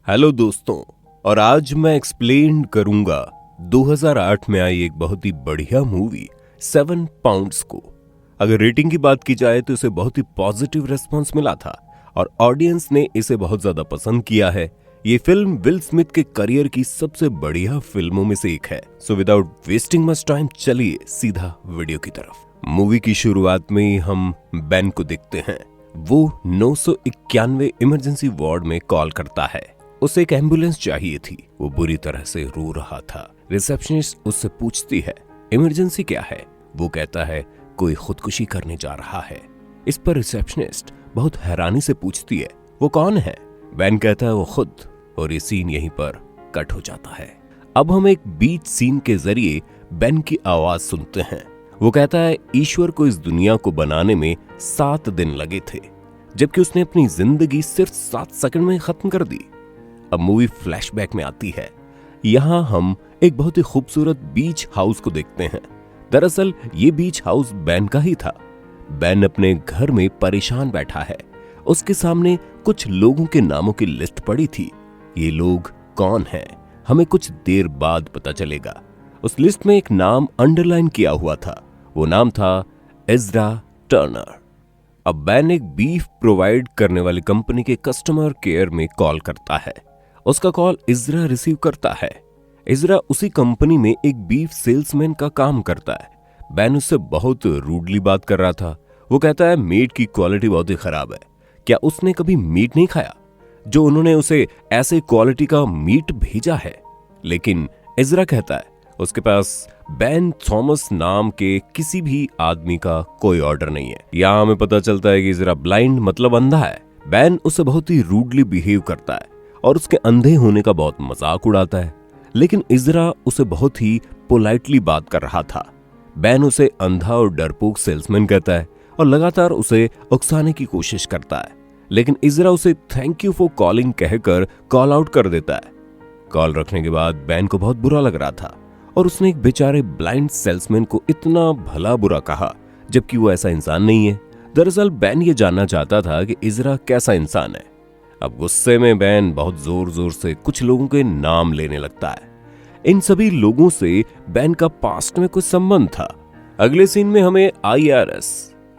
Hello दोस्तों, और आज मैं एक्सप्लेन करूंगा 2008 में आई एक बहुत ही बढ़िया मूवी 7 पाउंड्स को। अगर रेटिंग की बात की जाए तो इसे बहुत ही पॉजिटिव रिस्पांस मिला था और ऑडियंस ने इसे बहुत ज्यादा पसंद किया है। ये फिल्म विल स्मिथ के करियर की सबसे बढ़िया फिल्मों में से एक है। So without wasting much time चलिए सीधा वीडियो की तरफ। मूवी की शुरुआत में ही हम बेन को देखते हैं। वो 991 इमरजेंसी वार्ड में कॉल करता है। उसे एक एम्बुलेंस चाहिए थी। वो बुरी तरह से रो रहा था। रिसेप्शनिस्ट उससे पूछती है इमरजेंसी क्या है। वो कहता है कोई खुदकुशी करने जा रहा है। इस पर रिसेप्शनिस्ट बहुत हैरानी से पूछती है वो कौन है। बेन कहता है वो खुद, और ये सीन यहीं पर कट हो जाता है। अब हम एक बीच सीन के जरिए बेन की आवाज सुनते हैं। वो कहता है ईश्वर को इस दुनिया को बनाने में 7 दिन लगे थे, जबकि उसने अपनी जिंदगी सिर्फ 7 सेकंड में खत्म कर दी। अब मूवी फ्लैशबैक में आती है। यहाँ हम एक बहुत ही खूबसूरत बीच हाउस को देखते हैं। दरअसल ये बीच हाउस बेन का ही था। बेन अपने घर में परेशान बैठा है। उसके सामने कुछ लोगों के नामों की लिस्ट पड़ी थी। ये लोग कौन हैं हमें कुछ देर बाद पता चलेगा। उस लिस्ट में एक नाम अंडरलाइन किया हुआ था। वो नाम था इज़रा टर्नर। अब बेन एक बीफ प्रोवाइड करने वाली कंपनी के कस्टमर केयर में कॉल करता है। उसका कॉल इज़रा रिसीव करता है। इज़रा उसी कंपनी में एक बीफ सेल्समैन का काम करता है। बेन उससे बहुत रूडली बात कर रहा था। वो कहता है मीट की क्वालिटी बहुत ही खराब है। क्या उसने कभी मीट नहीं खाया जो उन्होंने उसे ऐसे क्वालिटी का मीट भेजा है। लेकिन इज़रा कहता है उसके पास बेन थॉमस नाम के किसी भी आदमी का कोई ऑर्डर नहीं है। यहां हमें पता चलता है कि इज़रा ब्लाइंड मतलब अंधा है। बेन उसे बहुत ही रूडली बिहेव करता है और उसके अंधे होने का बहुत मजाक उड़ाता है। लेकिन इज़रा उसे बहुत ही पोलाइटली बात कर रहा था। बेन उसे अंधा और डरपोक सेल्समैन कहता है और लगातार उसे उकसाने की कोशिश करता है। लेकिन इज़रा उसे थैंक यू फॉर कॉलिंग कहकर कॉल आउट कर देता है। कॉल रखने के बाद बेन को बहुत बुरा लग रहा था और उसने एक बेचारे ब्लाइंड सेल्समैन को इतना भला बुरा कहा, जबकि वो ऐसा इंसान नहीं है। दरअसल बेन ये जानना चाहता था कि इज़रा कैसा इंसान है। अब गुस्से में बेन बहुत जोर जोर से कुछ लोगों के नाम लेने लगता है। इन सभी लोगों से बेन का पास्ट में कुछ संबंध था। अगले सीन में हमें IRS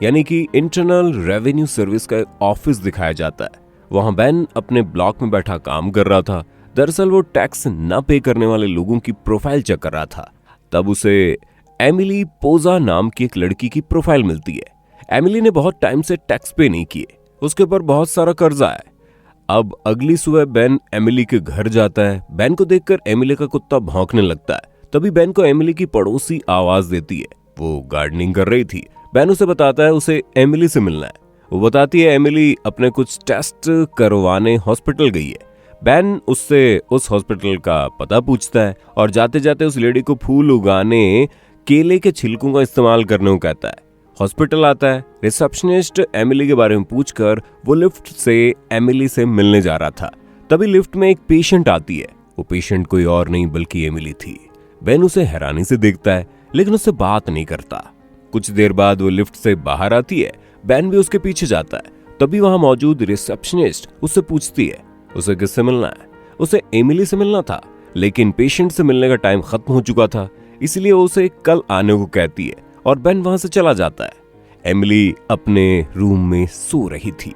यानी कि इंटरनल रेवेन्यू सर्विस का एक ऑफिस दिखाया जाता है। वहां बेन अपने ब्लॉक में बैठा काम कर रहा था। दरअसल वो टैक्स न पे करने वाले लोगों की प्रोफाइल चेक कर रहा था। तब उसे एमिली पोजा नाम की एक लड़की की प्रोफाइल मिलती है। एमिली ने बहुत टाइम से टैक्स पे नहीं किए। उसके ऊपर बहुत सारा कर्जा है। अब अगली सुबह बेन एमिली के घर जाता है। बेन को देखकर एमिली का कुत्ता भौंकने लगता है। तभी बेन को एमिली की पड़ोसी आवाज देती है। वो गार्डनिंग कर रही थी। बेन उसे बताता है उसे एमिली से मिलना है। वो बताती है एमिली अपने कुछ टेस्ट करवाने हॉस्पिटल गई है। बेन उससे उस हॉस्पिटल का पता पूछता है और जाते जाते उस लेडी को फूल उगाने केले के छिलकों का इस्तेमाल करने को कहता है। हॉस्पिटल आता है। रिसेप्शनिस्ट एमिली के बारे में पूछकर वो लिफ्ट से एमिली से मिलने जा रहा था। तभी लिफ्ट में एक पेशेंट आती है। वो पेशेंट कोई और नहीं बल्कि एमिली थी। बेन उसे हैरानी से देखता है लेकिन उससे बात नहीं करता। कुछ देर बाद वो लिफ्ट से बाहर आती है। बेन भी उसके पीछे जाता है। तभी वहां मौजूद रिसेप्शनिस्ट उससे पूछती है उसे किससे मिलना है। उसे एमिली से मिलना था, लेकिन पेशेंट से मिलने का टाइम खत्म हो चुका था, इसलिए वो उसे कल आने को कहती है और बेन वहां से चला जाता है। एमिली अपने रूम में सो रही थी।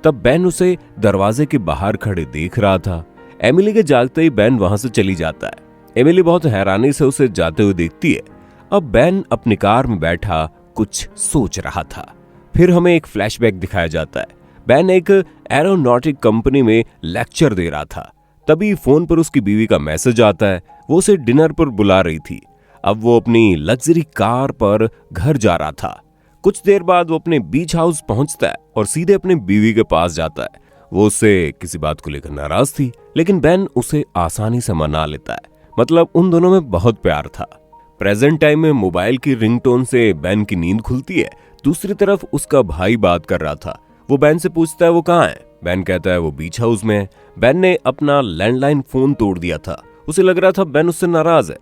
तब बेन उसे दरवाजे के बाहर खड़े देख रहा था। एमिली के जागते ही बेन वहां से चली जाता है। एमिली बहुत हैरानी से उसे जाते हुए देखती है। अब बेन अपनी कार में बैठा कुछ सोच रहा था। फिर हमें एक फ्लैशबैक दिखाया जाता है। बेन एक एरोनॉटिक कंपनी में लेक्चर दे रहा था। तभी फोन पर उसकी बीवी का मैसेज आता है। वो उसे डिनर पर बुला रही थी। अब वो अपनी लग्जरी कार पर घर जा रहा था। कुछ देर बाद वो अपने बीच हाउस पहुंचता है और सीधे अपने बीवी के पास जाता है। वो उससे किसी बात को लेकर नाराज थी, लेकिन बेन उसे आसानी से मना लेता है। मतलब उन दोनों में बहुत प्यार था। प्रेजेंट टाइम में मोबाइल की रिंगटोन से बेन की नींद खुलती है। दूसरी तरफ उसका भाई बात कर रहा था। वो बेन से पूछता है वो कहाँ है। बेन कहता है वो बीच हाउस में है। बेन ने अपना लैंडलाइन फोन तोड़ दिया था। उसे लग रहा था बेन उससे नाराज है,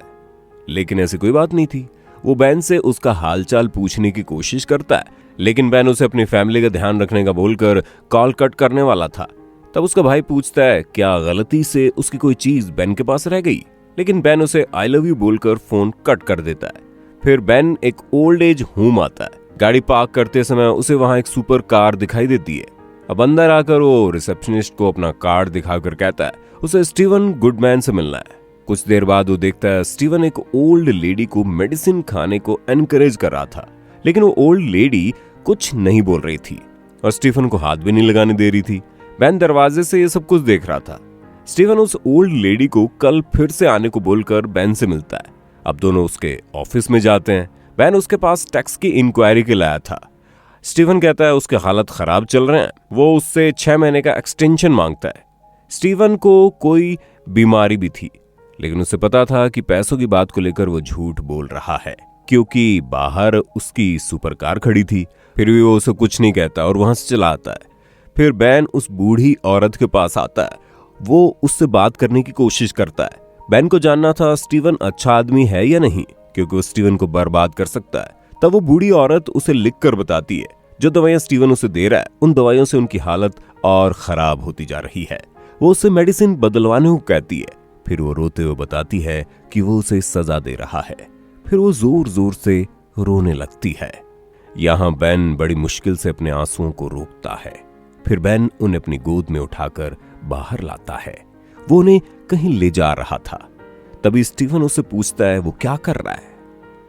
लेकिन ऐसी कोई बात नहीं थी। वो बेन से उसका हालचाल पूछने की कोशिश करता है, लेकिन बेन उसे अपनी फैमिली का ध्यान रखने का बोलकर कॉल कट करने वाला था। तब उसका भाई पूछता है क्या गलती से उसकी कोई चीज बेन के पास रह गई, लेकिन बेन उसे आई लव यू बोलकर फोन कट कर देता है। फिर बेन एक ओल्ड एज होम आता है। गाड़ी पार्क करते समय उसे वहां एक सुपर कार दिखाई देती है। अब अंदर आकर वो रिसेप्शनिस्ट को अपना कार्ड दिखाकर कहता है उसे स्टीवन गुडमैन से मिलना है। कुछ देर बाद वो देखता है स्टीवन एक ओल्ड लेडी को मेडिसिन खाने को एनकरेज कर रहा था, लेकिन वो ओल्ड लेडी कुछ नहीं बोल रही थी और स्टीवन को हाथ भी नहीं लगाने दे रही थी। बेन दरवाजे से ये सब कुछ देख रहा था। स्टीवन उस ओल्ड लेडी को कल फिर से आने को बोलकर बेन से मिलता है। अब दोनों उसके ऑफिस में जाते हैं। बेन उसके पास टैक्स की इंक्वायरी के लाया था। स्टीवन कहता है उसके हालत खराब चल रहे हैं। वो उससे 6 महीने का एक्सटेंशन मांगता है। स्टीवन को कोई बीमारी भी थी, लेकिन उसे पता था कि पैसों की बात को लेकर वो झूठ बोल रहा है, क्योंकि बाहर उसकी सुपर कार खड़ी थी। फिर भी वो उसे कुछ नहीं कहता और वहां से चला आता है। फिर बेन उस बूढ़ी औरत के पास आता है। वो उससे बात करने की कोशिश करता है। बेन को जानना था स्टीवन अच्छा आदमी है या नहीं, क्योंकि वो स्टीवन को बर्बाद कर सकता है। तब वो बूढ़ी औरत उसे लिखकर बताती है जो दवाइयां स्टीवन उसे दे रहा है, उन दवाइयों से उनकी हालत और खराब होती जा रही है। वो उससे मेडिसिन बदलवाने को कहती है। फिर वो रोते हुए बताती है कि वो उसे सजा दे रहा है। फिर वो जोर जोर से रोने लगती है। यहाँ बेन बड़ी मुश्किल से अपने आंसुओं को रोकता है। फिर बेन उन्हें अपनी गोद में उठाकर बाहर लाता है। वो उन्हें कहीं ले जा रहा था। तभी स्टीवन उससे पूछता है वो क्या कर रहा है।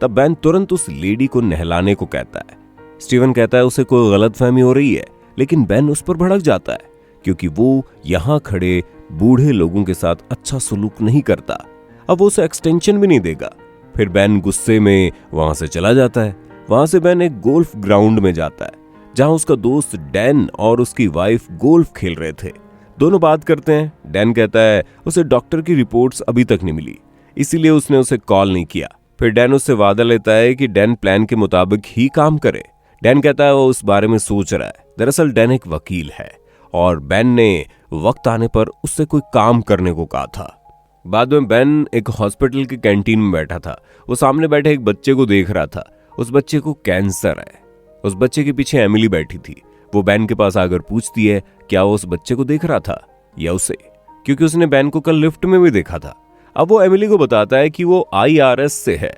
तब बेन तुरंत उस लेडी को नहलाने को कहता है। स्टीवन कहता है उसे कोई गलतफहमी हो रही है, लेकिन बेन उस पर भड़क जाता है, क्योंकि वो यहाँ खड़े बूढ़े लोगों के साथ अच्छा सलूक नहीं करता। अब वो उसे एक्सटेंशन भी नहीं देगा। फिर बेन गुस्से में वहां से चला जाता है। वहां से बेन एक गोल्फ ग्राउंड में जाता है, जहां उसका दोस्त डैन और उसकी वाइफ गोल्फ खेल रहे थे। दोनों बात करते हैं। डैन कहता है उसे डॉक्टर की रिपोर्ट्स अभी तक नहीं मिली, इसीलिए उसने उसे कॉल नहीं किया। फिर डैन उससे वादा लेता है कि डैन प्लान के मुताबिक ही काम करे। डैन कहता है वो उस बारे में सोच रहा है। दरअसल डैन एक वकील है और बेन ने वक्त आने पर उससे कोई काम करने को कहा था। बाद में बेन एक हॉस्पिटल की कैंटीन में बैठा था। वो सामने बैठे एक बच्चे को देख रहा था। उस बच्चे को कैंसर है। उस बच्चे के पीछे एमिली बैठी थी। वो बेन के पास आकर पूछती है क्या वो उस बच्चे को देख रहा था या उसे, क्योंकि उसने बेन को कल लिफ्ट में भी देखा था। अब वो एमिली को बताता है कि वो IRS से है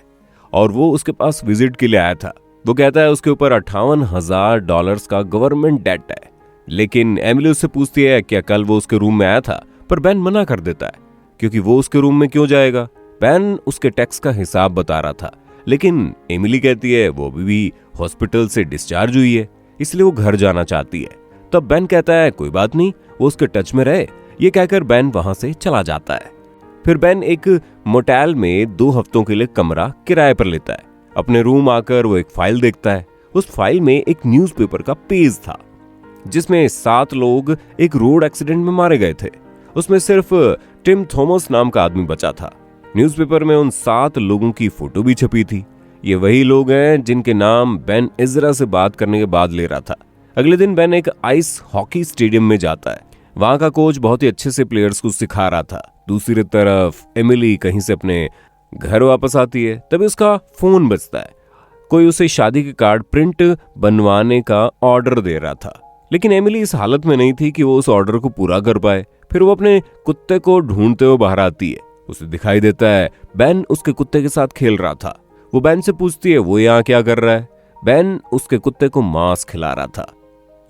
और वो उसके पास विजिट के लिए आया था। वो कहता है उसके ऊपर $58,000 का गवर्नमेंट डेट है, लेकिन एमिली उससे पूछती है क्या कल वो उसके रूम में आया था, पर बेन मना कर देता है, क्योंकि वो उसके रूम में क्यों जाएगा। बेन उसके टैक्स का हिसाब बता रहा था, लेकिन एमिली कहती है वो अभी भी हॉस्पिटल से डिस्चार्ज हुई है, इसलिए वो घर जाना चाहती है। तब बेन कहता है कोई बात नहीं, वो उसके टच में रहे। ये कहकर बेन वहां से चला जाता है। फिर बेन एक मोटेल में 2 हफ्तों के लिए कमरा किराए पर लेता है। अपने रूम आकर वो एक फाइल देखता है। उस फाइल में एक न्यूज़पेपर का पेज था, जिसमें 7 लोग एक रोड एक्सीडेंट में मारे गए थे। उसमें सिर्फ टिम थॉमस नाम का आदमी बचा था। न्यूज़पेपर में उन 7 लोगों की फोटो भी छपी थी। ये वही लोग हैं जिनके नाम बेन इजरा से बात करने के बाद ले रहा था। अगले दिन बेन एक आइस हॉकी स्टेडियम में जाता है। वहां का कोच बहुत ही अच्छे से प्लेयर्स को सिखा रहा था। दूसरी तरफ एमिली कहीं से अपने घर वापस आती है। तभी उसका फोन बजता है। कोई उसे शादी के कार्ड प्रिंट बनवाने का ऑर्डर दे रहा था, लेकिन एमिली इस हालत में नहीं थी कि वो उस ऑर्डर को पूरा कर पाए। फिर वो अपने कुत्ते को ढूंढते हुए बाहर आती है। उसे दिखाई देता है बेन उसके कुत्ते के साथ खेल रहा था। वो बेन से पूछती है वो यहाँ क्या कर रहा है। बेन उसके कुत्ते को मांस खिला रहा था।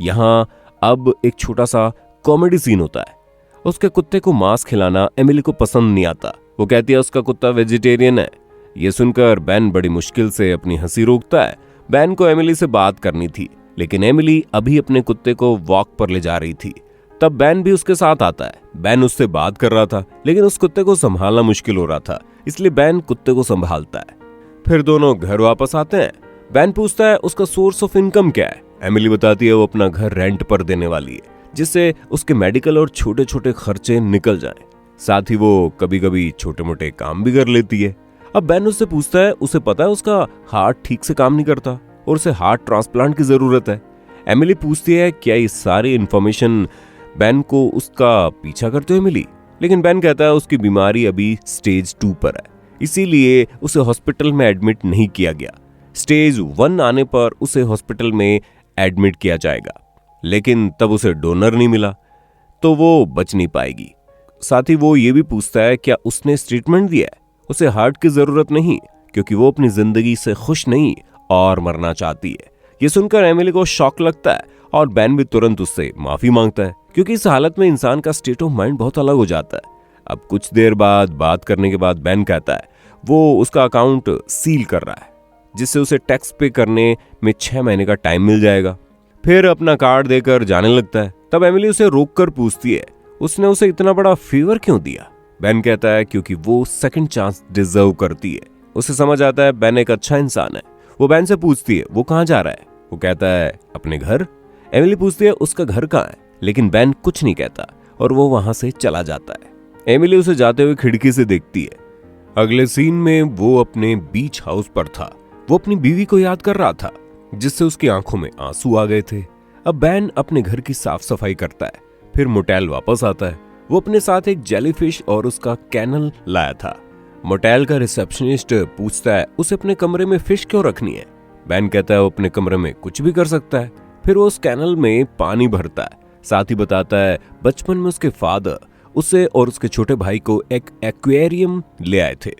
यहाँ अब एक छोटा सा कॉमेडी सीन होता है। उसके कुत्ते को मांस खिलाना एमिली को पसंद नहीं आता। वो कहती है उसका कुत्ता वेजिटेरियन है। ये सुनकर बेन बड़ी मुश्किल से अपनी हंसी रोकता है। बेन को एमिली से बात करनी थी, लेकिन एमिली अभी अपने कुत्ते को वॉक पर ले जा रही थी। तब बेन भी उसके साथ आता है। बेन उससे बात कर रहा था, लेकिन उस कुत्ते को संभालना मुश्किल हो रहा था, इसलिए बेन कुत्ते को संभालता है। फिर दोनों घर वापस आते हैं। बेन पूछता है उसका सोर्स ऑफ इनकम क्या है। एमिली बताती है वो अपना घर रेंट पर देने वाली है, जिससे उसके मेडिकल और छोटे छोटे खर्चे निकल जाएं। साथ ही वो कभी कभी छोटे मोटे काम भी कर लेती है। अब बेन उससे पूछता है उसे पता है उसका हार्ट ठीक से काम नहीं करता और उसे हार्ट ट्रांसप्लांट की जरूरत है। एमिली पूछती है क्या ये सारी इंफॉर्मेशन बेन को उसका पीछा करते हुए मिली, लेकिन बेन कहता है उसकी बीमारी अभी स्टेज 2 पर है, इसीलिए उसे हॉस्पिटल में एडमिट नहीं किया गया। स्टेज 1 आने पर उसे हॉस्पिटल में एडमिट किया जाएगा, लेकिन तब उसे डोनर नहीं मिला। तो वो बच नहीं पाएगी। साथ ही वो ये भी पूछता है क्या उसने ट्रीटमेंट दिया है। उसे हार्ट की जरूरत नहीं, क्योंकि वो अपनी जिंदगी से खुश नहीं और मरना चाहती है। ये सुनकर एमिली को शॉक लगता है और बेन भी तुरंत उससे माफी मांगता है, क्योंकि इस हालत में इंसान का स्टेट ऑफ माइंड बहुत अलग हो जाता है। अब कुछ देर बाद बात करने के बाद बेन कहता है वो उसका अकाउंट सील कर रहा है, जिससे उसे टैक्स पे करने में 6 महीने का टाइम मिल जाएगा। फिर अपना कार्ड देकर जाने लगता है। तब एमिली उसे रोककर पूछती है उसने उसे इतना बड़ा फेवर क्यों दिया। बेन कहता है क्योंकि वो सेकंड चांस डिजर्व करती है। उसे समझ आता है बेन एक अच्छा इंसान है। वो बेन से पूछती है वो कहाँ जा रहा है। वो कहता है अपने घर। एमिली पूछती है उसका घर कहाँ है, लेकिन बेन कुछ नहीं कहता और वो वहां से चला जाता है। एमिली उसे जाते हुए खिड़की से देखती है। अगले सीन में वो अपने बीच हाउस पर था। वो अपनी बीवी को याद कर रहा था, जिससे उसकी आंखों में आंसू आ गए थे। अब बेन अपने घर की साफ सफाई करता है। फिर मोटेल वापस आता है। वो अपने साथ एक जेलीफिश और उसका कैनल लाया था। मोटेल का रिसेप्शनिस्ट पूछता है उसे अपने कमरे में फिश क्यों रखनी है। बेन कहता है वो अपने कमरे में कुछ भी कर सकता है। फिर वो उस कैनल में पानी भरता है। साथ ही बताता है बचपन में उसके फादर उसे और उसके छोटे भाई को एक एक्वेरियम ले आए थे।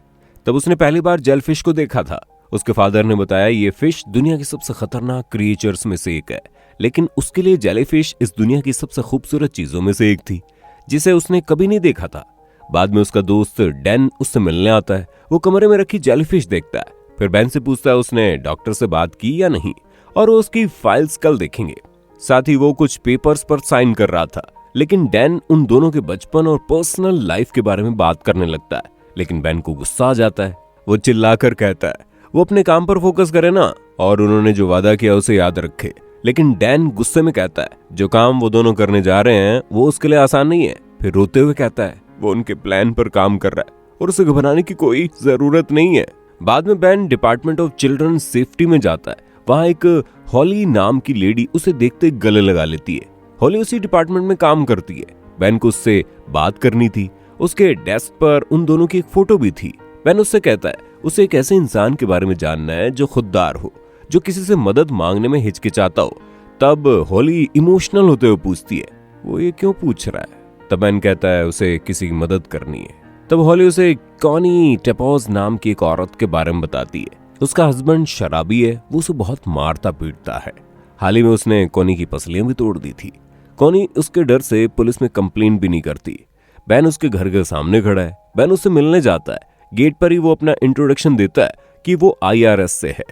तब उसने पहली बार जेलफिश को देखा था। उसके फादर ने बताया ये फिश दुनिया की सबसे खतरनाक क्रिएचर्स में से एक है, लेकिन उसके लिए जेलीफिश इस दुनिया की सबसे खूबसूरत चीजों में से एक थी, जिसे उसने कभी नहीं देखा था। बाद में उसका दोस्त डैन उससे मिलने आता है। वो कमरे में रखी जेलीफिश देखता है। फिर बेन से पूछता है उसने डॉक्टर से बात की या नहीं, और वो उसकी फाइल्स कल देखेंगे। साथ ही वो कुछ पेपर्स पर साइन कर रहा था, लेकिन डैन उन दोनों के बचपन और पर्सनल लाइफ के बारे में बात करने लगता है। लेकिन बेन को गुस्सा आ जाता है। वो चिल्लाकर कहता है वो अपने काम पर फोकस करे ना, और उन्होंने जो वादा किया उसे याद रखे। लेकिन डैन गुस्से में कहता है जो काम वो दोनों करने जा रहे हैं वो उसके लिए आसान नहीं है। फिर रोते हुए कहता है वो उनके प्लान पर काम कर रहा है और उसे घबराने की कोई जरूरत नहीं है। बाद में Ben department of children safety में जाता है। वहां एक हॉली नाम की लेडी उसे देखते गले लगा लेती है। हॉली उसी डिपार्टमेंट में काम करती है। बेन को उससे बात करनी थी। उसके डेस्क पर उन दोनों की एक फोटो भी थी। बेन उससे कहता है उसे एक ऐसे इंसान के बारे में जानना है जो खुददार हो, जो किसी से मदद मांगने में हिचकिचाता हो। तब हॉली इमोशनल होते हुए पूछती है वो ये क्यों पूछ रहा है। तब बेन कहता है उसे किसी की मदद करनी है। तब हॉली उसे कॉनी टेपोज नाम की एक औरत के बारे में बताती है। उसका हस्बैंड शराबी है। वो उसे बहुत मारता पीटता है। हाल ही में उसने कॉनी की पसलियां भी तोड़ दी थी। कॉनी उसके डर से पुलिस में कंप्लेन भी नहीं करती। बेन उसके घर के सामने खड़ा है। बेन उससे मिलने जाता है। गेट पर ही वो अपना इंट्रोडक्शन देता है कि वो IRS से है,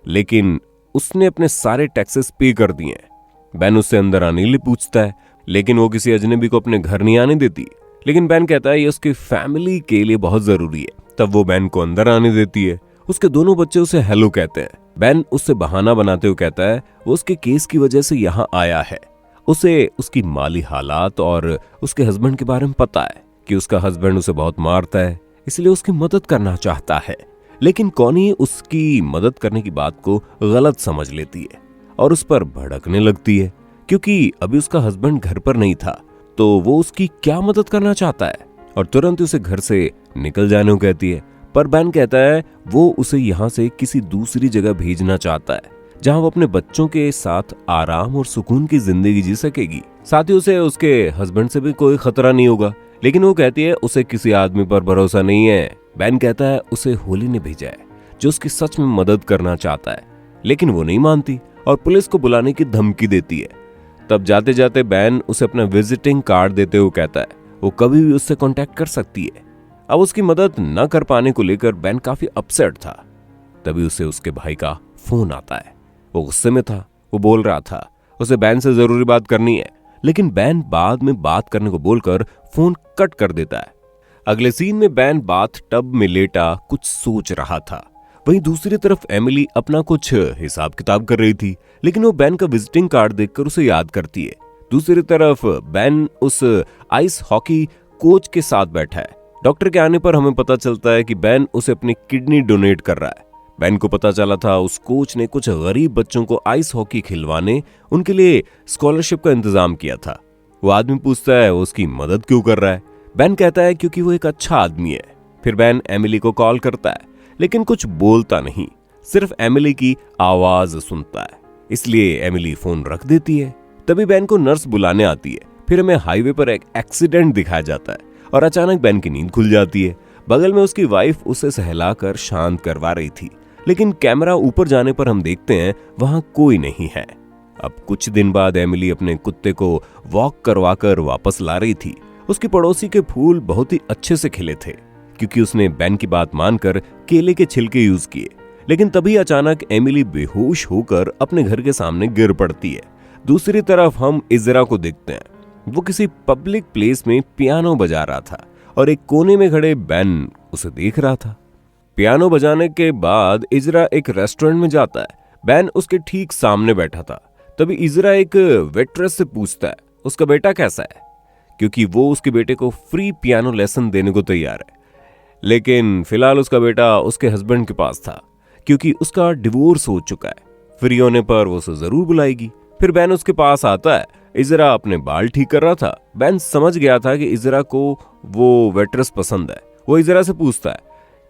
लेकिन उसने अपने सारे टैक्सेस पे कर दिए हैं। बेन उससे अंदर आने के लिए पूछता है, लेकिन वो किसी अजनबी को अपने घर नहीं आने देती। लेकिन बेन कहता है ये उसकी फैमिली के लिए बहुत जरूरी है। तब वो बेन को अंदर आने देती है। उसके दोनों बच्चे उसे हेलो कहते हैं। बेन उससे बहाना बनाते हुए कहता है वो उसके केस की वजह से यहाँ आया है। उसे उसकी माली हालात और उसके हस्बैंड के बारे में पता है कि उसका हस्बैंड उसे बहुत मारता है, इसलिए उसकी मदद करना चाहता है। लेकिन कॉनी उसकी मदद करने की बात को गलत समझ लेती है और उस पर भड़कने लगती है, क्योंकि अभी उसका हस्बैंड घर पर नहीं था, तो वो उसकी क्या मदद करना चाहता है, और तुरंत उसे घर से निकल जाने को कहती है। पर बेन कहता है वो उसे यहाँ से किसी दूसरी जगह भेजना चाहता है, जहाँ वो अपने बच्चों के साथ आराम और सुकून की जिंदगी जी सकेगी। साथ ही उसे उसके हस्बैंड से भी कोई खतरा नहीं होगा। लेकिन वो कहती है उसे किसी आदमी पर भरोसा नहीं है। बेन कहता है उसे होली ने भेजा है, जो उसकी सच में मदद करना चाहता है, लेकिन वो नहीं मानती और पुलिस को बुलाने की धमकी देती है। तब जाते जाते बेन उसे अपना विजिटिंग कार्ड देते हुए कहता है वो कभी भी उससे कांटेक्ट कर सकती है। अब उसकी मदद न कर पाने को लेकर बेन काफी अपसेट था। तभी उसे उसके भाई का फोन आता है। वो गुस्से में था। वो बोल रहा था उसे बेन से जरूरी बात करनी है, लेकिन बेन बाद में बात करने को बोलकर फोन कट कर देता है। अगले सीन में बेन बाथ टब में लेटा कुछ सोच रहा था। वहीं दूसरी तरफ एमिली अपना कुछ हिसाब किताब कर रही थी, लेकिन वो बेन का विजिटिंग कार्ड देखकर उसे याद करती है। दूसरी तरफ बेन उस आइस हॉकी कोच के साथ बैठा है। डॉक्टर के आने पर हमें पता चलता है कि बेन उसे अपनी किडनी डोनेट कर रहा है। बेन को पता चला था उस कोच ने कुछ गरीब बच्चों को आइस हॉकी खिलवाने, उनके लिए स्कॉलरशिप का इंतजाम किया था। वो आदमी पूछता है वो उसकी मदद क्यों कर रहा है। बेन कहता है क्योंकि वो एक अच्छा आदमी है। फिर बेन एमिली को कॉल करता है, लेकिन कुछ बोलता नहीं, सिर्फ एमिली की आवाज सुनता है। इसलिए एमिली फोन रख देती है। तभी बेन को नर्स बुलाने आती है। फिर हमें हाईवे पर एक एक्सीडेंट दिखाया जाता है और अचानक बेन की नींद खुल जाती है। बगल में उसकी वाइफ उसे सहलाकर शांत करवा रही थी, लेकिन कैमरा ऊपर जाने पर हम देखते हैं वहां कोई नहीं है। अब कुछ दिन बाद एमिली अपने कुत्ते को वॉक करवाकर वापस ला रही थी। उसकी पड़ोसी के फूल बहुत ही अच्छे से खिले थे क्योंकि उसने बेन की बात मानकर केले के छिलके यूज किए। लेकिन तभी अचानक एमिली बेहोश होकर अपने घर के सामने गिर पड़ती है। दूसरी तरफ हम इजरा को देखते हैं। वो किसी पब्लिक प्लेस में पियानो बजा रहा था और एक कोने में खड़े बेन उसे देख रहा था। पियानो बजाने के बाद इजरा एक रेस्टोरेंट में जाता है। बेन उसके ठीक सामने बैठा था। तभी इजरा एक वेट्रेस से पूछता है उसका बेटा कैसा है, क्योंकि वो उसके बेटे को फ्री पियानो लेसन देने को तैयार है। लेकिन फिलहाल उसका बेटा उसके हस्बैंड के पास था क्योंकि उसका डिवोर्स हो चुका है। फ्री होने पर वो उसे जरूर बुलाएगी। फिर बेन उसके पास आता है। इजरा अपने बाल ठीक कर रहा था। बेन समझ गया था कि इजरा को वो वेट्रेस पसंद है। वो इजरा से पूछता है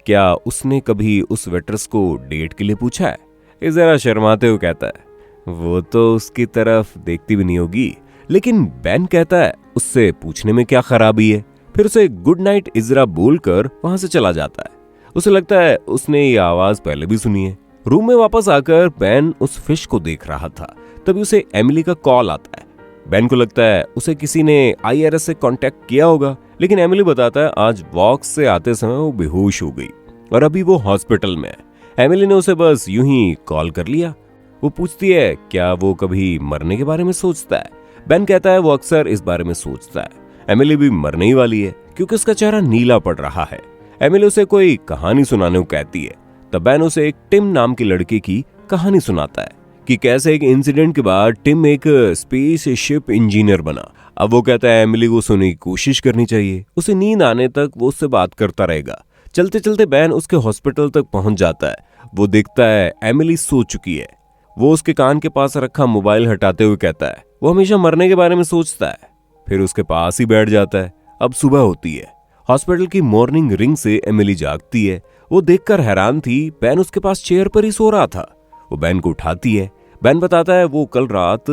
क्या उसने कभी उस वेट्रेस को डेट के लिए पूछा है। इजरा शर्माते हुए कहता है वो तो उसकी तरफ देखती भी नहीं होगी। लेकिन बेन कहता है उससे पूछने में क्या खराबी है। फिर उसे गुड नाइट इजरा बोलकर वहां से चला जाता है। उसे लगता है उसने ये आवाज पहले भी सुनी है। रूम में वापस आकर बेन उस फिश को देख रहा था। तभी उसे एमिली का कॉल आता है। बेन को लगता है उसे किसी ने आईआरएस से कांटेक्ट किया होगा, लेकिन एमिली बताता है आज वॉक से आते समय वो बेहोश हो गई और अभी वो हॉस्पिटल में है। एमिली ने उसे बस यूं ही कॉल कर लिया। वो पूछती है क्या वो कभी मरने के बारे में सोचता है। बेन कहता है वो अक्सर इस बारे में सोचता है। एमिली भी मरने ही वाली है क्योंकि उसका चेहरा नीला पड़ रहा है। एमिली उसे कोई कहानी सुनाने को कहती है। तब बेन उसे एक टिम नाम के लड़के की कहानी सुनाता है कि कैसे एक इंसिडेंट के बाद टिम एक स्पेस शिप इंजीनियर बना। अब वो कहता है एमिली को सुनने की कोशिश करनी चाहिए। उसे नींद आने तक वो उससे बात करता रहेगा। चलते चलते बेन उसके हॉस्पिटल तक पहुंच जाता है। वो देखता है एमिली सो चुकी है। वो उसके कान के पास रखा मोबाइल हटाते हुए कहता है वो हमेशा मरने के बारे में सोचता है। फिर उसके पास ही बैठ जाता है। अब सुबह होती है। हॉस्पिटल की मॉर्निंग रिंग से एमिली जागती है। वो देखकर हैरान थी बेन उसके पास चेयर पर ही सो रहा था। वो बेन को उठाती है। बेन बताता है वो कल रात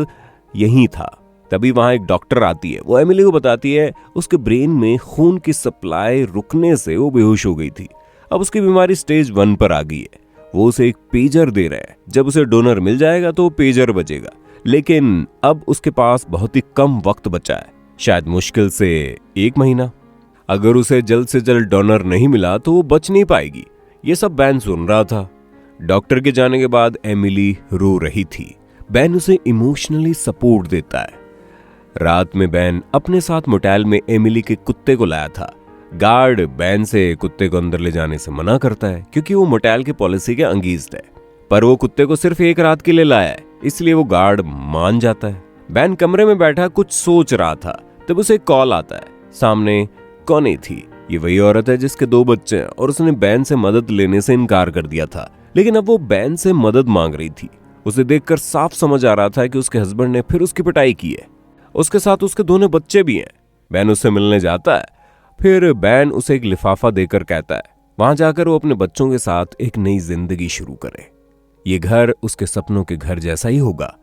यहीं था। तभी वहां एक डॉक्टर आती है। वो एमिली को बताती है उसके ब्रेन में खून की सप्लाई रुकने से वो बेहोश हो गई थी। अब उसकी बीमारी स्टेज 1 पर आ गई है। वो उसे एक पेजर दे रहे हैं। जब उसे डोनर मिल जाएगा तो वो पेजर बजेगा। लेकिन अब उसके पास बहुत ही कम वक्त बचा है, शायद मुश्किल से 1 महीना। अगर उसे जल्द से जल्द डोनर नहीं मिला तो वो बच नहीं पाएगी। ये सब बेन सुन रहा था। डॉक्टर के जाने के बाद एमिली रो रही थी। बेन उसे इमोशनली सपोर्ट देता है। रात में बेन अपने साथ मोटेल में एमिली के कुत्ते को लाया था। गार्ड बेन से कुत्ते को अंदर ले जाने से मना करता है क्योंकि वो मोटेल की पॉलिसी के अंगेंस्ट है। पर वो कुत्ते को सिर्फ 1 रात के लिए लाया है, इसलिए वो गार्ड मान जाता है। बेन कमरे में बैठा कुछ सोच रहा था। तब उसे कॉल आता है। सामने कॉनी थी। ये वही औरत है जिसके 2 बच्चे हैं और उसने बेन से मदद लेने से इनकार कर दिया था। लेकिन अब वो बेन से मदद मांग रही थी। उसे देखकर साफ समझ आ रहा था कि उसके हस्बैंड ने फिर उसकी पिटाई की है। उसके साथ उसके दोनों बच्चे भी हैं। बेन उससे मिलने जाता है। फिर बेन उसे एक लिफाफा देकर कहता है वहां जाकर वो अपने बच्चों के साथ एक नई जिंदगी शुरू करे। ये घर उसके सपनों के घर जैसा ही होगा।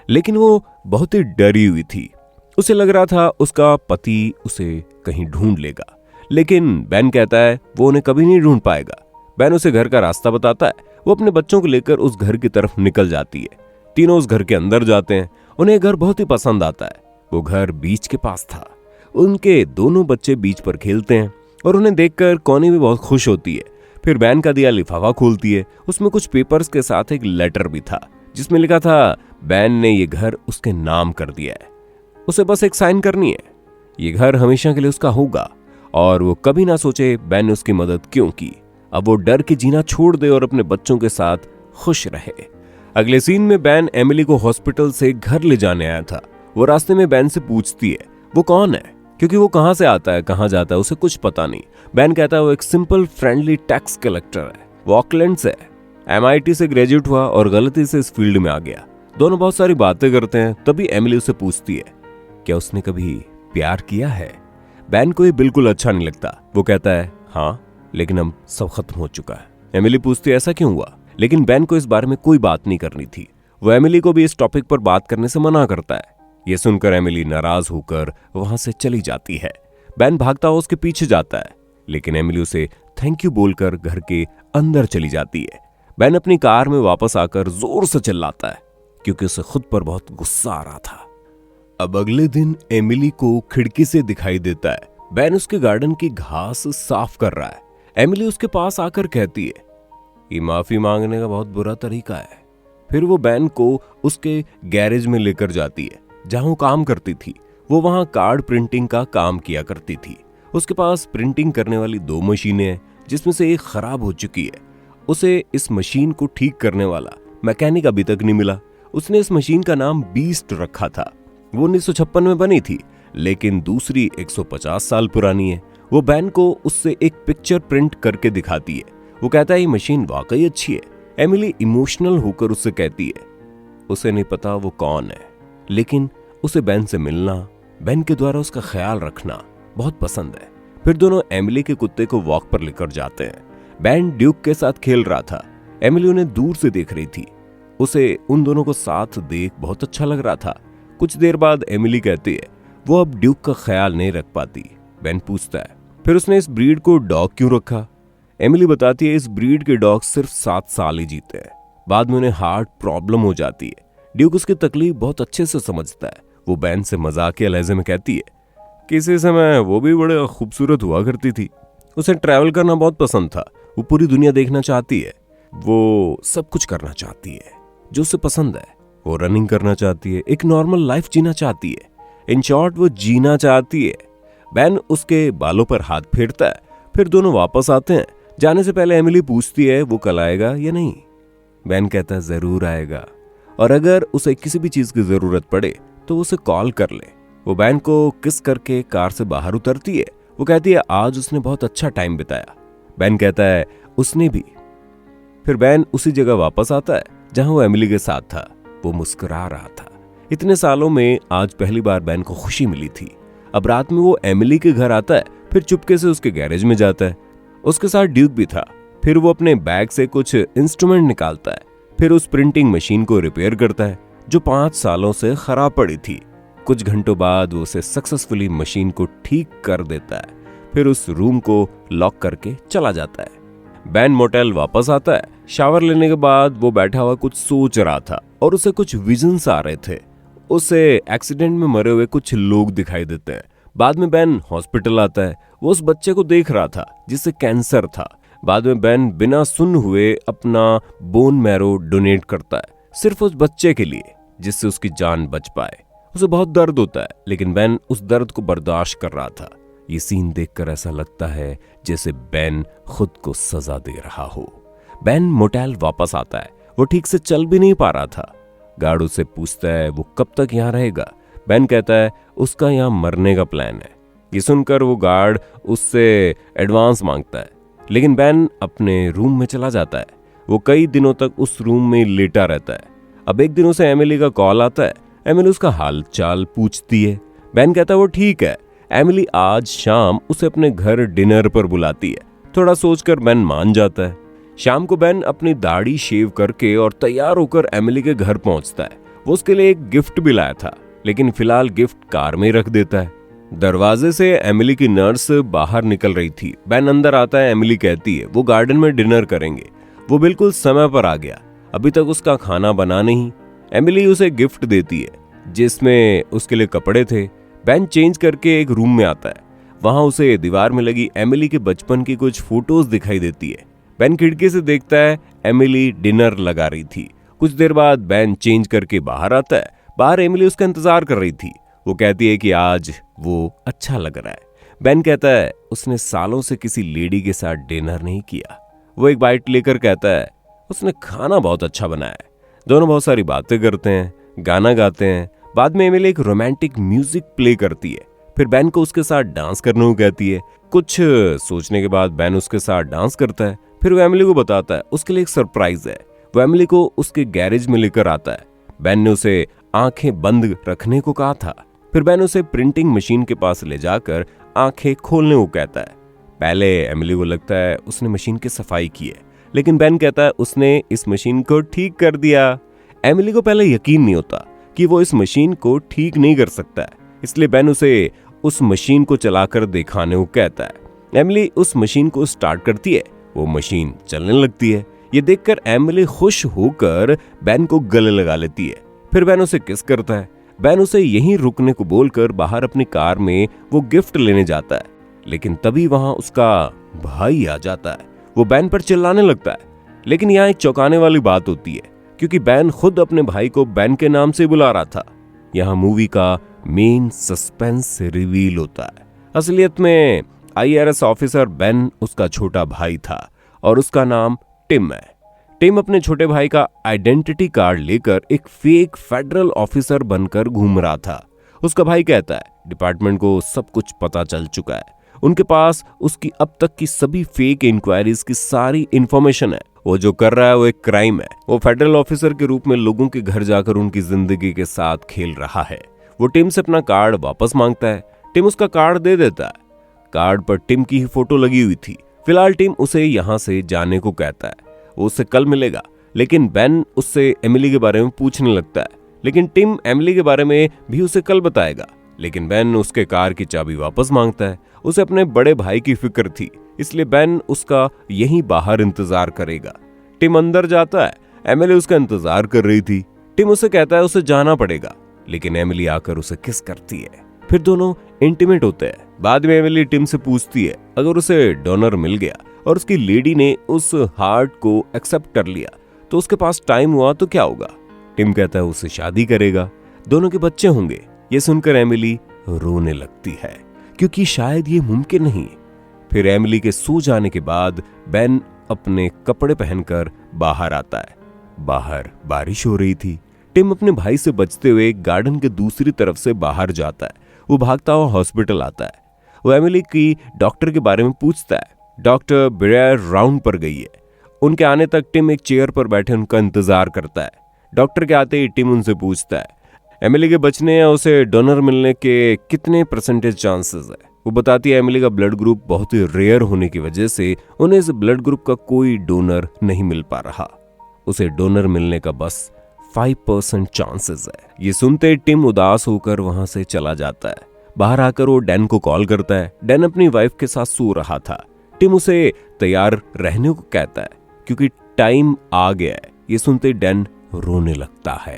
लेकिन वो बहुत ही डरी हुई थी। उसे लग रहा था उसका पति उसे कहीं ढूंढ लेगा, लेकिन बेन कहता है वो उन्हें कभी नहीं ढूंढ पाएगा। बेन उसे घर का रास्ता बताता है। वो अपने बच्चों को लेकर उस घर की तरफ निकल जाती है। तीनों उस घर के अंदर जाते हैं। उन्हें घर बहुत ही पसंद आता है। वो घर बीच के पास था। उनके दोनों बच्चे बीच पर खेलते हैं और उन्हें देखकर कॉनी भी बहुत खुश होती है। फिर बेन का दिया लिफाफा खोलती है। उसमें कुछ पेपर्स के साथ एक लेटर भी था जिसमें लिखा था बेन ने ये घर उसके नाम कर दिया है, उसे बस एक साइन करनी है। ये घर हमेशा के लिए उसका होगा और वो कभी ना सोचे बेन ने उसकी मदद क्यों की। अब वो डर के जीना छोड़ दे और अपने बच्चों के साथ खुश रहे। अगले सीन में बेन एमिली को हॉस्पिटल से घर ले जाने आया था। वो रास्ते में बेन से पूछती है वो कौन है, क्योंकि वो कहां से आता है कहां जाता है उसे कुछ पता नहीं। बेन कहता है वो एक सिंपल फ्रेंडली टैक्स कलेक्टर है। वो ऑकलैंड से है, MIT से ग्रेजुएट हुआ और गलती से इस फील्ड में आ गया। दोनों बहुत सारी बातें करते हैं। तभी एमिली उसे पूछती है क्या उसने कभी प्यार किया है। बेन को ये बिल्कुल अच्छा नहीं लगता। वो कहता है हाँ, लेकिन अब सब खत्म हो चुका है। एमिली पूछती है ऐसा क्यों हुआ, लेकिन बेन को इस बारे में कोई बात नहीं करनी थी। वो एमिली को भी इस टॉपिक पर बात करने से मना करता है। ये सुनकर एमिली नाराज होकर वहां से चली जाती है। बेन भागता हुआ उसके पीछे जाता है, लेकिन एमिली उसे थैंक यू बोलकर घर के अंदर चली जाती है। बेन अपनी कार में वापस आकर जोर से चिल्लाता है क्योंकि उसे खुद पर बहुत गुस्सा आ रहा था। अब अगले दिन एमिली को खिड़की से दिखाई देता है बेन उसके गार्डन की घास साफ कर रहा है। एमिली उसके पास आकर कहती है, ये माफी मांगने का बहुत बुरा तरीका है। फिर वो बेन को उसके गैरेज में लेकर जाती है जहां वो काम करती थी। वो वहां कार्ड प्रिंटिंग का काम किया करती थी। उसके पास प्रिंटिंग करने वाली 2 मशीनें हैं, जिसमें से एक खराब हो चुकी है। उसे इस मशीन को ठीक करने वाला मैकेनिक अभी तक नहीं मिला। उसने इस मशीन का नाम बीस्ट रखा था। वो 1956 में बनी थी, लेकिन दूसरी 150 साल पुरानी है। वो बेन को उससे एक पिक्चर प्रिंट करके दिखाती है। वो कहता है ये मशीन वाकई अच्छी है। एमिली इमोशनल होकर उससे कहती है उसे नहीं पता वो कौन है, लेकिन उसे बेन से मिलना, बेन के द्वारा उसका ख्याल रखना बहुत पसंद है। फिर दोनों एमिली के कुत्ते को वॉक पर लेकर जाते हैं। बेन ड्यूक के साथ खेल रहा था। एमिली उन्हें दूर से देख रही थी। उसे उन दोनों को साथ देख बहुत अच्छा लग रहा था। कुछ देर बाद एमिली कहती है वो अब ड्यूक का ख्याल नहीं रख पाती। बेन पूछता है फिर उसने इस ब्रीड को डॉग क्यों रखा। एमिली बताती है इस ब्रीड के डॉग सिर्फ 7 साल ही जीते हैं, बाद में उन्हें हार्ट प्रॉब्लम हो जाती है। ड्यूक उसकी तकलीफ बहुत अच्छे से समझता है। वो बेन से मजाकिया लहजे में कहती है किसी समय वो भी बड़े खूबसूरत हुआ करती थी। उसे ट्रैवल करना बहुत पसंद था। वो पूरी दुनिया देखना चाहती है। वो सब कुछ करना चाहती है जो उसे पसंद है। वो रनिंग करना चाहती है, एक नॉर्मल लाइफ जीना चाहती है। इन शॉर्ट वो जीना चाहती है। बेन उसके बालों पर हाथ फेरता है। फिर दोनों वापस आते हैं। जाने से पहले एमिली पूछती है वो कल आएगा या नहीं। बेन कहता है जरूर आएगा, और अगर उसे किसी भी चीज की जरूरत पड़े तो उसे कॉल कर ले। वो बेन को किस करके कार से बाहर उतरती है। वो कहती है आज उसने बहुत अच्छा टाइम बिताया। बेन कहता है उसने भी। फिर बेन उसी जगह वापस आता है जहां वो एमिली के साथ था। वो मुस्कुरा रहा था। इतने सालों में आज पहली बार बेन को खुशी मिली थी। अब रात में वो एमिली के घर आता है, फिर चुपके से उसके गैरेज में जाता है। उसके साथ ड्यूक भी था। फिर वो अपने बैग से कुछ इंस्ट्रूमेंट निकालता है। फिर उस प्रिंटिंग मशीन को रिपेयर करता है जो 5 सालों से खराब पड़ी थी। कुछ घंटों बाद वो उसे सक्सेसफुली मशीन को ठीक कर देता है। फिर उस रूम को लॉक करके चला जाता है। बेन मोटेल वापस आता है। शावर लेने के बाद वो बैठा हुआ कुछ सोच रहा था और उसे कुछ विजन्स आ रहे थे। उसे एक्सीडेंट में मरे हुए कुछ लोग दिखाई देते हैं। बाद में बेन हॉस्पिटल आता है। वो उस बच्चे को देख रहा था जिसे कैंसर था। बाद में बेन बिना सुन हुए अपना बोन मैरो डोनेट करता है, सिर्फ उस बच्चे के लिए जिससे उसकी जान बच पाए। उसे बहुत दर्द होता है, लेकिन बेन उस दर्द को बर्दाश्त कर रहा था। ये सीन देखकर ऐसा लगता है जैसे बेन खुद को सजा दे रहा हो। बेन मोटेल वापस आता है। वो ठीक से चल भी नहीं पा रहा था। गार्ड उससे पूछता है वो कब तक यहाँ रहेगा। बेन कहता है उसका यहाँ मरने का प्लान है। ये सुनकर वो गार्ड उससे एडवांस मांगता है, लेकिन बेन अपने रूम में चला जाता है। वो कई दिनों तक उस रूम में लेटा रहता है। अब एक दिन उसे एमिली का कॉल आता है। एमिली उसका हाल चाल पूछती है। बेन कहता है वो ठीक है। एमिली आज शाम उसे अपने घर डिनर पर बुलाती है। थोड़ा सोचकर बेन मान जाता है। शाम को बेन अपनी दाढ़ी शेव करके और तैयार होकर एमिली के घर पहुंचता है। वो उसके लिए एक गिफ्ट भी लाया था, लेकिन फिलहाल गिफ्ट कार में रख देता है। दरवाजे से एमिली की नर्स बाहर निकल रही थी। बेन अंदर आता है। एमिली कहती है वो गार्डन में डिनर करेंगे। वो बिल्कुल समय पर आ गया। अभी तक उसका खाना बना नहीं। एमिली उसे गिफ्ट देती है जिसमें उसके लिए कपड़े थे। बेन चेंज करके एक रूम में आता है। वहां उसे दीवार में लगी एमिली के बचपन की कुछ फोटोज दिखाई देती है। बेन खिड़की से देखता है एमिली डिनर लगा रही थी। कुछ देर बाद बेन चेंज करके बाहर आता है। बाहर एमिली उसका इंतजार कर रही थी। वो कहती है कि आज वो अच्छा लग रहा है। बेन कहता है उसने सालों से किसी लेडी के साथ डिनर नहीं किया। वो एक बाइट लेकर कहता है उसने खाना बहुत अच्छा बनाया है। दोनों बहुत सारी बातें करते हैं, गाना गाते हैं। बाद में एमिली एक रोमांटिक म्यूजिक प्ले करती है। फिर बेन को उसके साथ डांस करने को कहती है। कुछ सोचने के बाद बेन उसके साथ डांस करता है। फिर वो एमिली को बताता है उसके लिए एक सरप्राइज है। वो एमिली को उसके गैरेज में लेकर आता है। बेन ने उसे आंखें बंद रखने को कहा था। फिर बेन उसे प्रिंटिंग मशीन के पास ले जाकर आंखें खोलने को कहता है। पहले एमिली को लगता है उसने मशीन की सफाई की है, लेकिन बेन कहता है उसने इस मशीन को ठीक कर दिया। एमिली को पहले यकीन नहीं होता, कि वो इस मशीन को ठीक नहीं कर सकता है, इसलिए बेन उसे उस मशीन को चलाकर दिखाने को कहता है। एमिली उस मशीन को स्टार्ट करती है, वो मशीन चलने लगती है। ये देखकर एमिली खुश होकर बेन को गले लगा लेती है। फिर बेन उसे किस करता है। बेन उसे यहीं रुकने को बोलकर बाहर अपनी कार में वो गिफ्ट लेने जाता है, लेकिन तभी वहां उसका भाई आ जाता है। वो बेन पर चिल्लाने लगता है, लेकिन यहाँ एक चौंकाने वाली बात होती है, क्योंकि बेन खुद अपने भाई को बेन के नाम से बुला रहा था। यहाँ मूवी का मेन सस्पेंस रिवील होता है। असलियत में IRS ऑफिसर बेन उसका छोटा भाई था और उसका नाम टिम है। टिम अपने छोटे भाई का आइडेंटिटी कार्ड लेकर एक फेक फेडरल ऑफिसर बनकर घूम रहा था। उसका भाई कहता है डिपार्टमेंट को सब कुछ पता चल चुका है, उनके पास उसकी अब तक की सभी फेक इंक्वायरीज की सारी इंफॉर्मेशन है। वो जो कर रहा है वो एक क्राइम है। वो फेडरल ऑफिसर के रूप में लोगों के घर जाकर उनकी जिंदगी के साथ खेल रहा है। वो टिम से अपना कार्ड वापस मांगता है। टिम उसका कार्ड दे देता है। कार्ड पर टिम की ही फोटो लगी हुई थी। फिलहाल टिम उसे यहाँ से जाने को कहता है, वो उससे कल मिलेगा। लेकिन बेन उससे एमिली के बारे में पूछने लगता है, लेकिन टिम एमिली के बारे में भी उसे कल बताएगा। लेकिन बेन उसके कार की चाबी वापस मांगता है। उसे अपने बड़े भाई की फिक्र थी, इसलिए बेन उसका यहीं बाहर इंतजार करेगा। टिम अंदर जाता है। एमिली उसका इंतजार कर रही थी। टिम उसे कहता है उसे जाना पड़ेगा, लेकिन एमिली आकर उसे किस करती है। फिर दोनों इंटीमेट होते हैं। बाद में एमिली टिम से पूछती है अगर उसे डोनर मिल गया और उसकी लेडी ने उस हार्ट को एक्सेप्ट कर लिया तो उसके पास टाइम हुआ तो क्या होगा। टिम कहता है उससे शादी करेगा, दोनों के बच्चे होंगे। ये सुनकर एमिली रोने लगती है, क्योंकि शायद ये मुमकिन नहीं। फिर एमिली के सो जाने के बाद बेन अपने कपड़े पहनकर बाहर आता है। बाहर बारिश हो रही थी। टिम अपने भाई से बचते हुए गार्डन के दूसरी तरफ से बाहर जाता है। वो भागता हुआ हॉस्पिटल आता है। वो एमिली की डॉक्टर के बारे में पूछता है। डॉक्टर ब्रेयर राउंड पर गई है। उनके आने तक टिम एक चेयर पर बैठे उनका इंतजार करता है। डॉक्टर के आते ही टिम उनसे पूछता है एमिली के बचने या उसे डोनर मिलने के कितने % चांसेस है। वो बताती है एमिली का ब्लड ग्रुप बहुत ही रेयर होने की वजह से उन्हें इस ब्लड ग्रुप का कोई डोनर नहीं मिल पा रहा। उसे डोनर मिलने का बस 5% चांसेस है। ये सुनते टिम उदास होकर वहां से चला जाता है। बाहर आकर वो डैन को कॉल करता है। डैन अपनी वाइफ के साथ सो रहा था। टिम उसे तैयार रहने को कहता है, क्योंकि टाइम आ गया है। ये सुनते डैन रोने लगता है।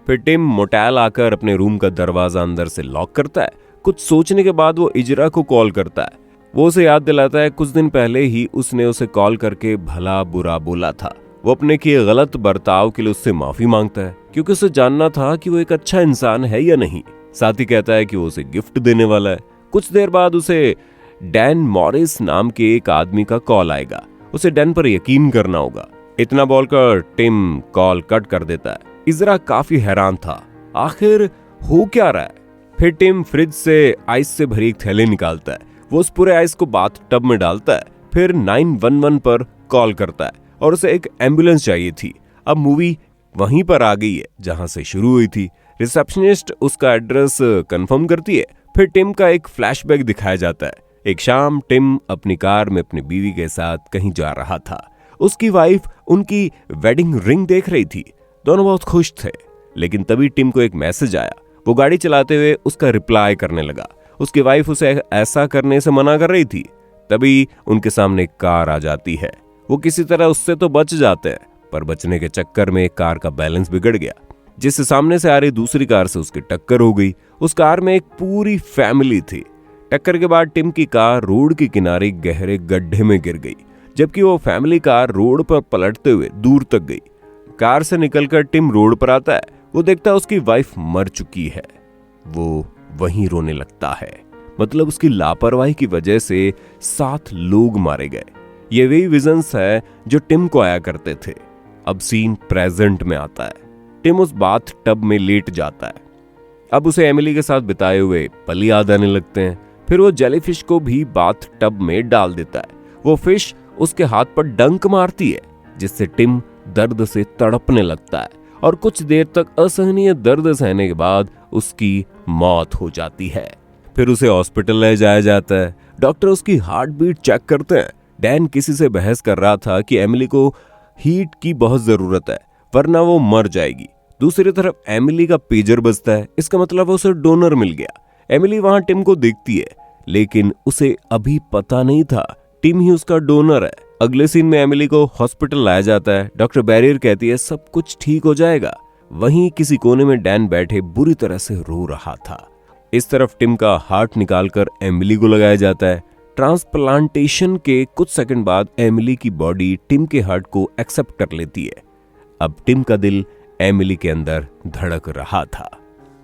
फिर टिम मोटेल आकर अपने रूम का दरवाजा अंदर से लॉक करता है। कुछ सोचने के बाद वो इजरा को कॉल करता है। वो उसे याद दिलाता है कुछ दिन पहले ही उसने उसे कॉल करके भला बुरा बोला था। वो अपने किए गलत बर्ताव के लिए उससे माफी मांगता है, क्योंकि उसे जानना था कि वो एक अच्छा इंसान है या नहीं। साथ ही कहता है कि वो उसे गिफ्ट देने वाला है। कुछ देर बाद उसे डैन मॉरिस नाम के एक आदमी का कॉल आएगा। उसे डैन पर यकीन करना होगा। इतना बोलकर टिम कॉल कट कर देता है। इजरा काफी हैरान था, आखिर हो क्या रहा है। फिर टिम फ्रिज से आइस से भरी एक थैली निकालता है। वो उस पूरे आइस को बाथ टब में डालता है। फिर 911 पर कॉल करता है और उसे एक एम्बुलेंस चाहिए थी। अब मूवी वहीं पर आ गई है जहां से शुरू हुई थी। रिसेप्शनिस्ट उसका एड्रेस कंफर्म करती है। फिर टिम का एक फ्लैशबैक दिखाया जाता है। एक शाम टिम अपनी कार में अपनी बीवी के साथ कहीं जा रहा था। उसकी वाइफ उनकी वेडिंग रिंग देख रही थी। दोनों बहुत खुश थे। लेकिन तभी टिम को एक मैसेज आया। वो गाड़ी चलाते हुए उसका रिप्लाई करने लगा। उसकी वाइफ उसे ऐसा करने से मना कर रही थी। तभी उनके सामने एक कार आ जाती है। वो किसी तरह उससे तो बच जाते हैं, पर बचने के चक्कर में कार का बैलेंस बिगड़ गया, जिससे सामने से आ रही दूसरी कार से उसकी टक्कर हो गई। उस कार में एक पूरी फैमिली थी। टक्कर के बाद टिम की कार रोड के किनारे गहरे गड्ढे में गिर गई, जबकि वो फैमिली कार रोड पर पलटते हुए दूर तक गई। कार से निकलकर टिम रोड पर आता है। वो देखता है उसकी वाइफ मर चुकी है। वो वहीं रोने लगता है। मतलब उसकी लापरवाही की वजह से 7 लोग मारे गए। ये वही विजन्स है जो टिम को आया करते थे। अब सीन प्रेजेंट में आता है। टिम उस बाथ टब में लेट जाता है। अब उसे एमिली के साथ बिताए हुए पल याद आने लगते हैं। फिर वो जेलीफिश को भी बाथ टब में डाल देता है। वो फिश उसके हाथ पर डंक मारती है, जिससे टिम दर्द से तड़पने लगता है और कुछ देर तक असहनीय दर्द सहने के बाद उसकी मौत हो जाती है। फिर उसे हॉस्पिटल ले जाया जाता है। डॉक्टर उसकी हार्ट बीट चेक करते हैं। डैन किसी से बहस कर रहा था कि एमिली को हीट की बहुत जरूरत है, वरना वो मर जाएगी। दूसरी तरफ एमिली का पेजर बजता है, इसका मतलब उसे डोनर मिल गया। एमिली वहां टिम को देखती है, लेकिन उसे अभी पता नहीं था टिम ही उसका डोनर है। अगले सीन में एमिली को हॉस्पिटल लाया जाता है। डॉक्टर बैरियर कहती है सब कुछ ठीक हो जाएगा। वहीं किसी कोने में डैन बैठे बुरी तरह से रो रहा था। इस तरफ टिम का हार्ट निकालकर एमिली को लगाया जाता है। ट्रांसप्लांटेशन के कुछ सेकंड बाद एमिली की बॉडी टिम के हार्ट को एक्सेप्ट कर लेती है। अब टिम का दिल एमिली के अंदर धड़क रहा था।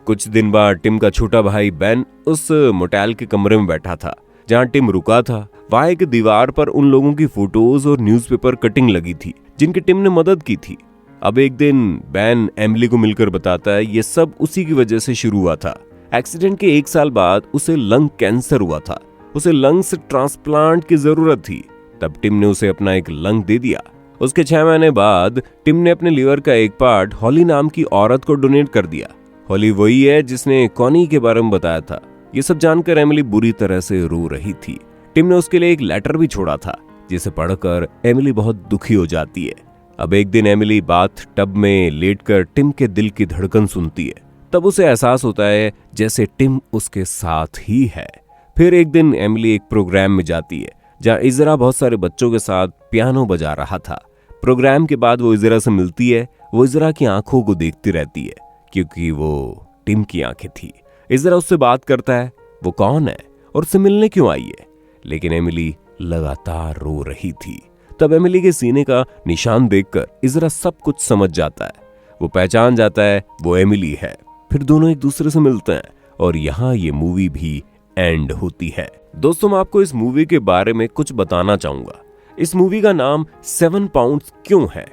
कुछ दिन बाद टिम का छोटा भाई बेन उस मोटेल के कमरे में बैठा था जहां टिम रुका था। वहां एक दीवार पर उन लोगों की फोटोज और न्यूज़पेपर कटिंग लगी थी जिनकी टिम ने मदद की थी। अब एक दिन बेन एमिली को मिलकर बताता है ये सब उसी की वजह से शुरू हुआ था। एक्सीडेंट के 1 साल बाद उसे लंग कैंसर हुआ था। उसे लंग्स ट्रांसप्लांट की जरूरत थी। तब टिम ने उसे अपना एक लंग दे दिया। उसके 6 महीने बाद टिम ने अपने लीवर का एक पार्ट हॉली नाम की औरत को डोनेट कर दिया। हॉली वही है जिसने कॉनी के बारे में बताया था। ये सब जानकर एमिली बुरी तरह से रो रही थी। टिम ने उसके लिए एक लेटर भी छोड़ा था जिसे पढ़कर एमिली बहुत दुखी हो जाती है। अब एक दिन एमिली बाथ टब में लेटकर टिम के दिल की धड़कन सुनती है। तब उसे एहसास होता है जैसे टिम उसके साथ ही है। फिर एक दिन एमिली एक प्रोग्राम में जाती है जहां इजरा बहुत सारे बच्चों के साथ पियानो बजा रहा था। प्रोग्राम के बाद वो इजरा से मिलती है। वो इजरा की आंखों को देखती रहती है क्योंकि वो टिम की आंखें थी। इजरा उससे बात करता है वो कौन है और उससे मिलने क्यों आई है, लेकिन एमिली लगातार रो रही थी। तब एमिली के सीने का निशान देखकर इजरा सब कुछ समझ जाता है। वो पहचान जाता है वो एमिली है। फिर दोनों एक दूसरे से मिलते हैं और यहाँ ये मूवी भी एंड होती है। दोस्तों, मैं आपको इस मूवी के बारे में कुछ बताना चाहूंगा। इस मूवी का नाम 7 पाउंड्स क्यों है?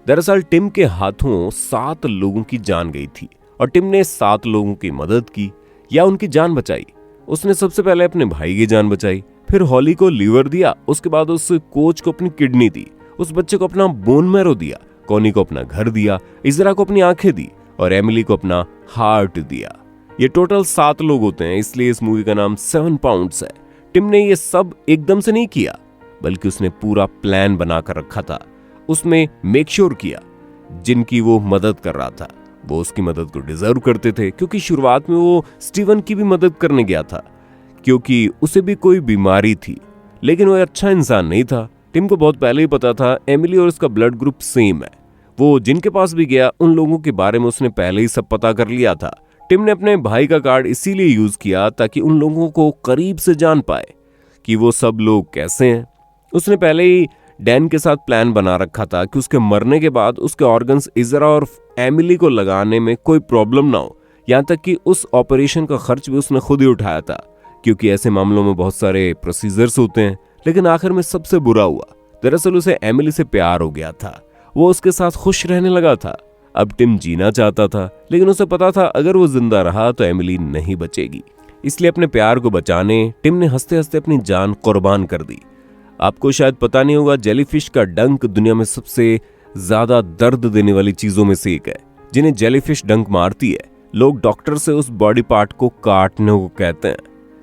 दरअसल टिम के हाथों 7 लोगों की जान गई थी और टिम ने 7 लोगों की मदद की या उनकी जान बचाई। उसने सबसे पहले अपने भाई की जान बचाई, फिर हॉली को लीवर दिया, उसके बाद उस कोच को अपनी किडनी दी, उस बच्चे को अपना बोन मैरो दिया, कॉनी को अपना घर दिया, इजरा को अपनी आंखें दी और एमिली को अपना हार्ट दिया। ये टोटल 7 लोग होते हैं, इसलिए इस मूवी का नाम 7 पाउंड्स है। टिम ने ये सब एकदम से नहीं किया, बल्कि उसने पूरा प्लान बनाकर रखा था। उसमें मेक श्योर किया जिनकी वो मदद कर रहा था वो उसकी मदद को डिजर्व करते थे, क्योंकि शुरुआत में वो स्टीवन की भी मदद करने गया था क्योंकि उसे भी कोई बीमारी थी, लेकिन वो अच्छा इंसान नहीं था। टिम को बहुत पहले ही पता था एमिली और उसका ब्लड ग्रुप सेम है। वो जिनके पास भी गया उन लोगों के बारे में उसने पहले ही सब पता कर लिया था। टिम ने अपने भाई का कार्ड इसीलिए यूज किया ताकि उन लोगों को करीब से जान पाए कि वो सब लोग कैसे हैं। उसने पहले ही डैन के साथ प्लान बना रखा था कि उसके मरने के बाद उसके ऑर्गन्स इजरा और एमिली को लगाने में कोई प्रॉब्लम ना हो। यहाँ तक कि उस ऑपरेशन का खर्च भी उसने खुद ही उठाया था, क्योंकि ऐसे मामलों में बहुत सारे प्रोसीजर्स होते हैं। लेकिन आखिर में सबसे बुरा हुआ। दरअसल उसे एमिली से प्यार हो गया था। वो उसके साथ खुश रहने लगा था। अब टिम जीना चाहता था, लेकिन उसे पता था अगर वो जिंदा रहा तो एमिली नहीं बचेगी। इसलिए अपने प्यार को बचाने टिम ने हंसते हंसते अपनी जान कुर्बान कर दी। आपको शायद पता नहीं होगा, जेलीफिश का डंक दुनिया में सबसे ज्यादा दर्द देने वाली चीजों में से एक है। जिन्हें जेलीफिश डंक मारती है, लोग डॉक्टर से उस बॉडी पार्ट को काटने को कहते हैं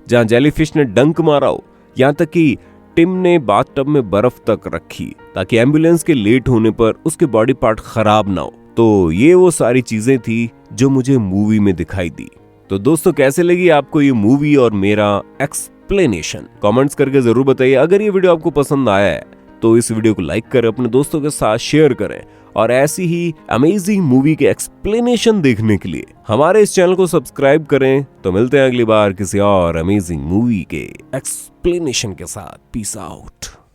जहां जेलीफिश ने डंक मारा हो। यहां तक कि टिम ने बाथटब में बर्फ तक रखी ताकि एम्बुलेंस के लेट होने पर उसके बॉडी पार्ट खराब ना हो। तो ये वो सारी चीजें थी जो मुझे मूवी में दिखाई दी। तो दोस्तों, कैसे लगी आपको ये मूवी और मेरा एक्सप्लेनेशन? कमेंट्स करके जरूर बताइए। अगर ये वीडियो आपको पसंद आया है तो इस वीडियो को लाइक करें, अपने दोस्तों के साथ शेयर करें और ऐसी ही अमेजिंग मूवी के एक्सप्लेनेशन देखने के लिए हमारे इस चैनल को सब्सक्राइब करें। तो मिलते हैं अगली बार किसी और अमेजिंग मूवी के एक्सप्लेनेशन के साथ। Peace out.